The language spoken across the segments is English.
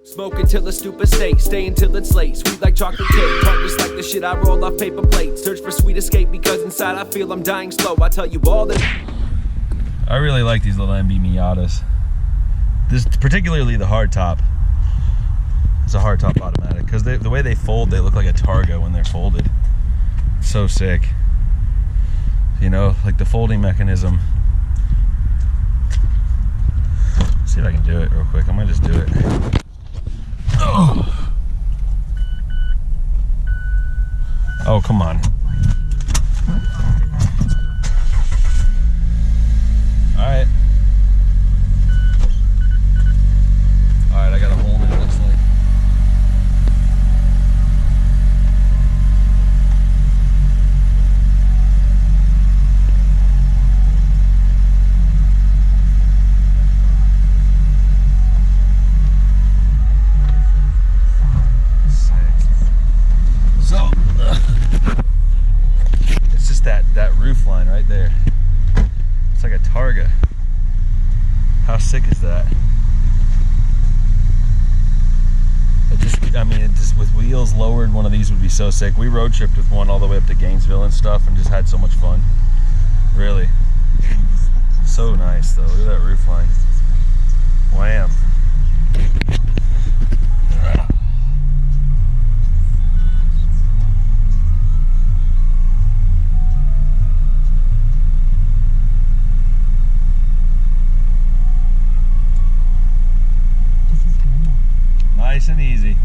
Smoke until the stupid state, stay until it's late. Sweet like chocolate cake, tart just like the shit I roll off paper plates. Search for sweet escape because inside I feel I'm dying slow. I tell you all this. I really like these little MB Miatas. This, particularly the hardtop. It's a hardtop automatic because the way they fold, they look like a Targa when they're folded. It's so sick. You know, like the folding mechanism. Let's see if I can do it real quick. I might just do it. Oh, come on. Alright. Alright, I got a hold it, it looks like. So, it's just that roof line right there. It's like a Targa. How sick is that? It just with wheels lowered, one of these would be so sick. We road tripped with one all the way up to Gainesville and stuff and just had so much fun. Really. So nice though. Look at that roof line. Wham. Nice and easy.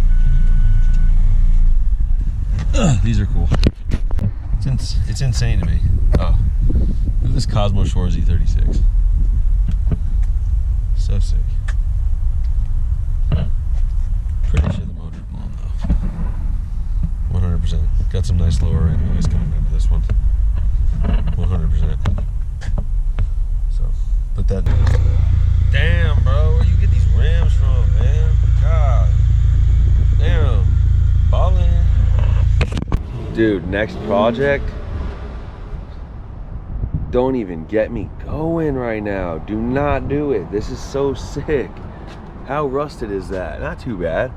These are cool. It's insane to me. Oh, look at this Cosmo Shore Z36. So sick. Pretty sure the motor's blown though. 100%. Got some nice lower end noise coming into this one. 100%. So, put that. Damn, bro, where you get these rims from, man? God. Damn. Ballin'. Dude, next project. Don't even get me going right now. Do not do it. This is so sick. How rusted is that? Not too bad.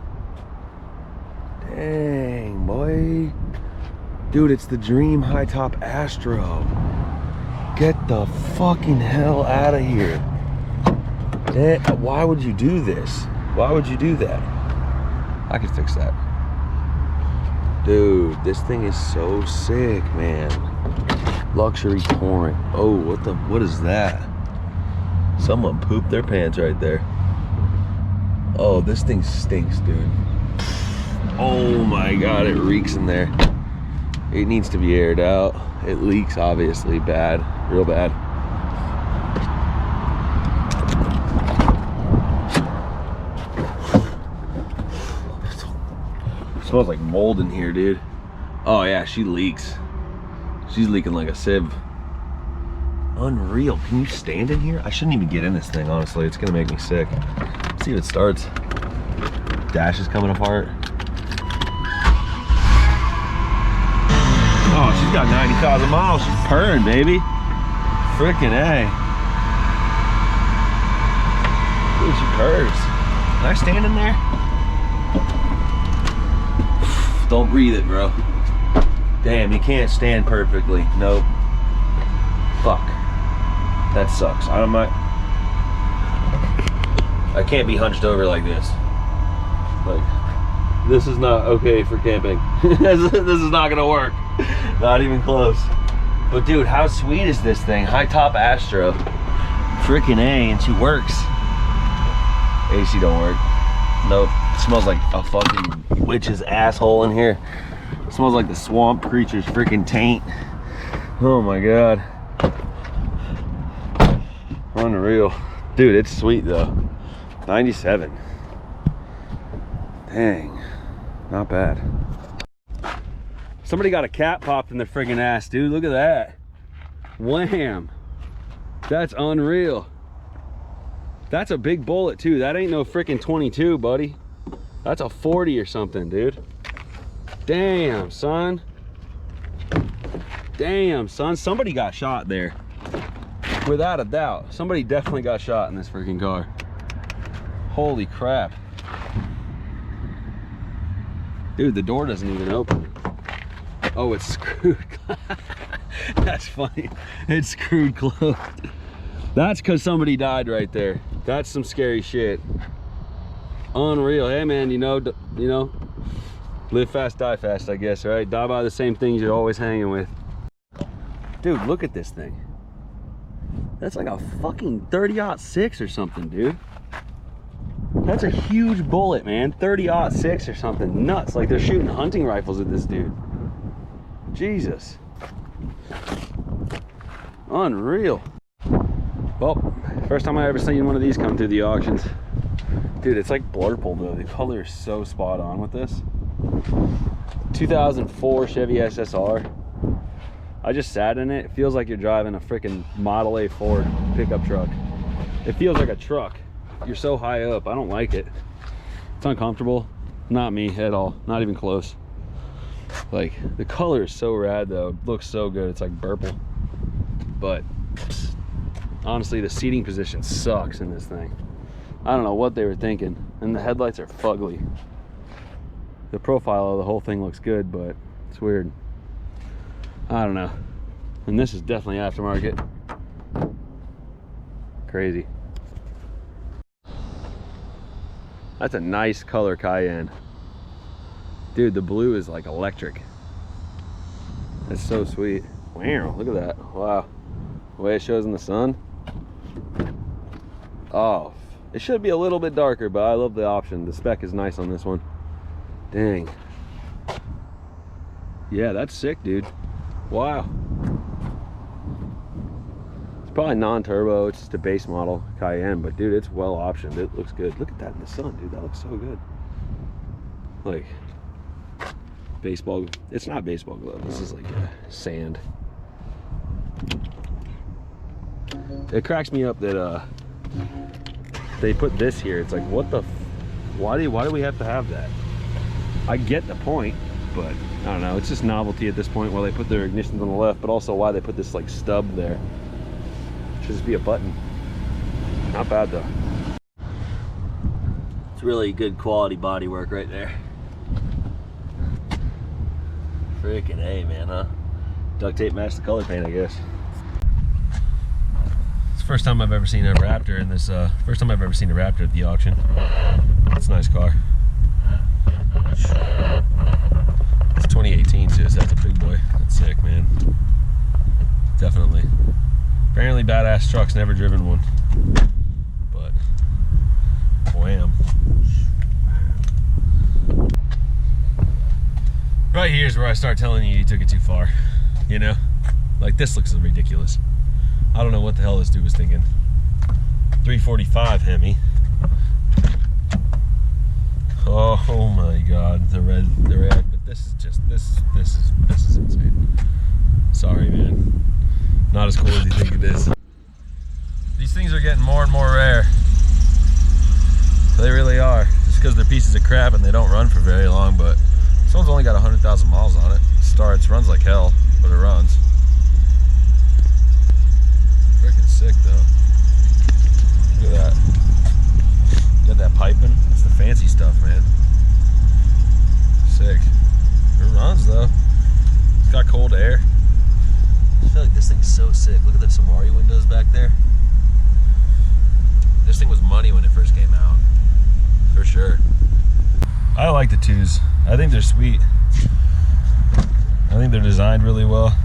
Dang, boy. Dude, it's the Dream High Top Astro. Get the fucking hell out of here. Why would you do this? Why would you do that? I could fix that. Dude, this thing is so sick, man. Luxury touring. Oh, what is that? Someone pooped their pants right there. Oh, this thing stinks, dude. Oh my God, it reeks in there. It needs to be aired out. It leaks, obviously, bad, real bad. Smells like mold in here, dude. Oh yeah, she leaks. She's leaking like a sieve. Unreal. Can you stand in here? I shouldn't even get in this thing, honestly. It's gonna make me sick. Let's see if it starts. Dash is coming apart. Oh, she's got 90,000 miles. She's purring, baby. Frickin' A. Dude, she purrs. Can I stand in there? Don't breathe it, bro. Damn, you can't stand perfectly. Nope. Fuck. That sucks. I can't be hunched over like this. Like, this is not okay for camping. This is not gonna work. Not even close. But dude, how sweet is this thing? High top Astro. Frickin' A, and she works. AC don't work. Nope. It smells like a fucking witch's asshole in here. It smells like the swamp creature's freaking taint. Oh my God. Unreal. Dude, it's sweet though. 97. Dang. Not bad. Somebody got a cat popped in their friggin' ass, dude. Look at that. Wham. That's unreal. That's a big bullet too. That ain't no freaking 22, buddy. That's a 40 or something, dude. Damn, son. Damn, son. Somebody got shot there. Without a doubt. Somebody definitely got shot in this freaking car. Holy crap. Dude, the door doesn't even open. Oh, it's screwed. That's funny. It's screwed closed. That's because somebody died right there. That's some scary shit. Unreal. Hey man, you know, live fast, die fast, I guess, right? Die by the same things you're always hanging with. Dude, look at this thing. That's like a fucking 30-06 or something, dude. That's a huge bullet, man. 30-06 or something. Nuts. Like they're shooting hunting rifles at this dude. Jesus. Unreal. Well, first time I ever seen one of these come through the auctions. Dude, it's like blurple though. The color is so spot on with this. 2004 Chevy SSR. I just sat in it. It feels like you're driving a freaking Model A Ford pickup truck. It feels like a truck. You're so high up. I don't like it. It's uncomfortable. Not me at all. Not even close. Like, the color is so rad though. It looks so good. It's like purple. But honestly, the seating position sucks in this thing. I don't know what they were thinking. And the headlights are fugly. The profile of the whole thing looks good, but it's weird. I don't know. And this is definitely aftermarket. Crazy. That's a nice color Cayenne. Dude, the blue is like electric. That's so sweet. Wow, look at that. Wow. The way it shows in the sun. Oh, it should be a little bit darker, but I love the option. The spec is nice on this one. Dang. Yeah, that's sick, dude. Wow. It's probably non-turbo. It's just a base model Cayenne, but dude, it's well optioned. It looks good. Look at that in the sun, dude. That looks so good. Like baseball. It's not baseball glove. This is like sand. It cracks me up that they put this here. It's like, what the? Why do we have to have that? I get the point, but I don't know. It's just novelty at this point. While they put their ignitions on the left, but also why they put this like stub there. Should just be a button. Not bad though. It's really good quality body work right there. Freaking A, man, huh? Duct tape matched the color paint, I guess. It's the first time I've ever seen a Raptor in this. First time I've ever seen a Raptor at the auction. It's a nice car. It's 2018 too, so that's a big boy. That's sick, man. Definitely. Apparently badass trucks, never driven one. But wham. Right here's where I start telling you took it too far. You know? Like, this looks ridiculous. I don't know what the hell this dude was thinking. 345 Hemi. Oh my god, the red, but this is just, this is insane. Sorry, man. Not as cool as you think it is. These things are getting more and more rare. They really are. Just because they're pieces of crap and they don't run for very long, but this one's only got 100,000 miles on it. Starts, runs like hell, but it runs. Freaking sick though. Look at that. Got that piping. That's the fancy stuff, man. Sick. It runs though. It's got cold air. I feel like this thing's so sick. Look at the Safari windows back there. This thing was money when it first came out. For sure. I like the twos. I think they're sweet. I think they're designed really well.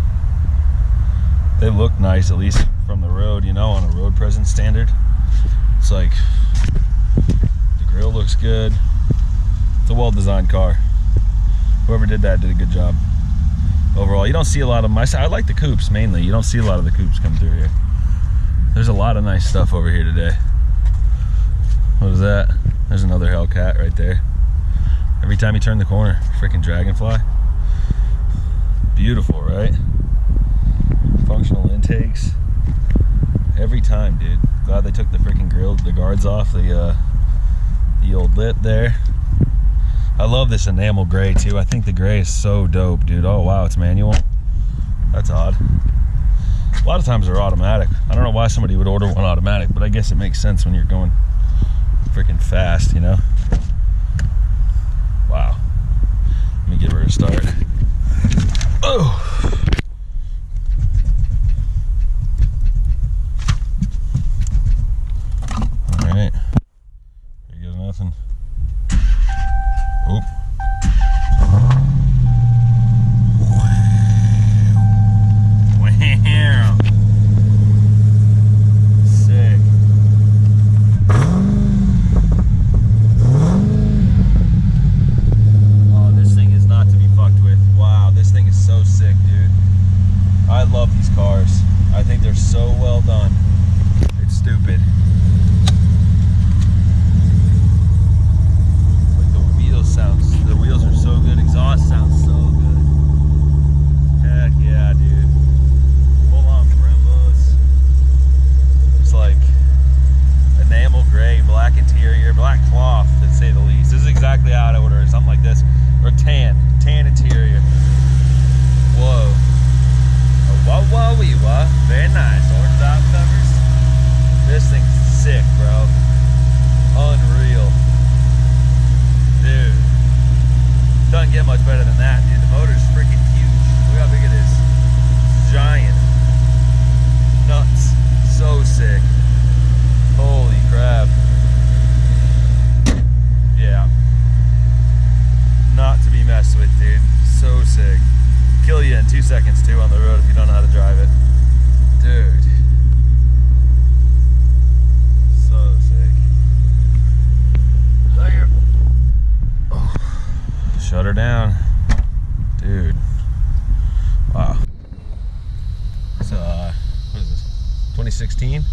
They look nice, at least from the road, you know, on a road presence standard. It's like, the grill looks good. It's a well-designed car. Whoever did that did a good job. Overall, you don't see a lot of them. I like the coupes mainly. You don't see a lot of the coupes come through here. There's a lot of nice stuff over here today. What is that? There's another Hellcat right there. Every time you turn the corner, freaking Dragonfly. Beautiful, right? Functional intakes. Every time, dude. Glad they took the freaking grill, the guards off the old lip there. I love this enamel gray too. I think the gray is so dope, dude. Oh wow, it's manual. That's odd. A lot of times they're automatic. I don't know why somebody would order one automatic, but I guess it makes sense when you're going freaking fast, you know? Wow. Oop. Wow. Sick. Oh, this thing is not to be fucked with. Wow, this thing is so sick, dude. I love these cars. I think they're so well done. It's stupid. Like the wheels are so good. Exhaust sounds so good. Heck yeah, dude. Full on Brembos. It's like enamel gray, black interior, black cloth, to say the least. This is exactly how I'd order it, something like this. Or tan interior. Whoa. Whoa, whoa, wee, whoa. Very nice. Orange top covers. This thing's sick, bro. Unreal. Dude. Doesn't get much better than that, dude. The motor's freaking huge. Look how big it is. It's giant. Nuts. So sick. Holy crap. Yeah. Not to be messed with, dude. So sick. Kill you in 2 seconds too on the road if you don't know how to drive it. Dude. So sick. Oh. Shut her down. Dude. Wow. So, what is this? 2016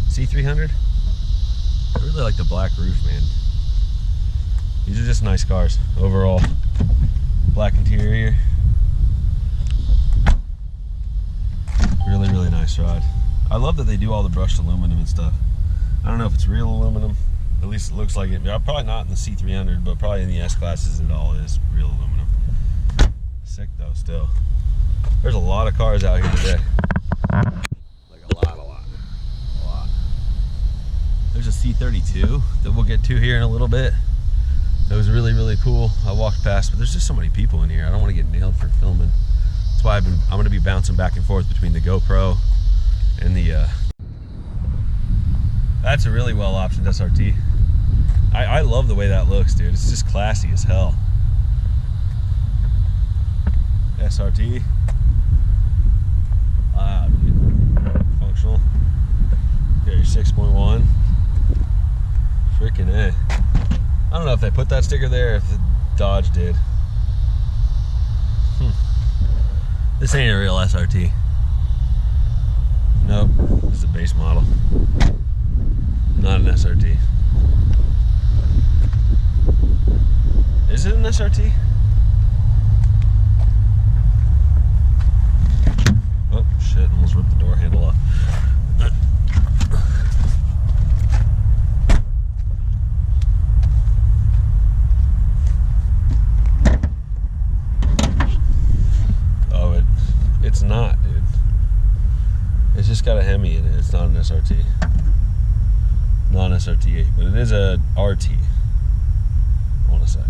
C300? I really like the black roof, man. These are just nice cars overall. Black interior. Really, really nice ride. I love that they do all the brushed aluminum and stuff. I don't know if it's real aluminum. At least it looks like it. Probably not in the C300, but probably in the S classes it all is real aluminum. Sick though, still. There's a lot of cars out here today. Like a lot. There's a C32 that we'll get to here in a little bit. That was really, really cool. I walked past, but there's just so many people in here. I don't want to get nailed for filming. That's why I'm going to be bouncing back and forth between the GoPro and the, that's a really well optioned SRT. I love the way that looks, dude. It's just classy as hell. SRT. Wow, dude. Functional. Got your 6.1. Freaking A. I don't know if they put that sticker there or if the Dodge did. This ain't a real SRT. Nope, this is a base model. Not an SRT. Is it an SRT? Oh shit, almost ripped the door handle off. It's not, dude. It's just got a Hemi in it. It's not an SRT. Not an SRT8, but it is a RT. I want to say.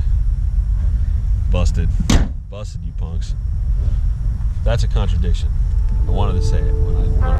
Busted. Busted, you punks. That's a contradiction. I wanted to say it when I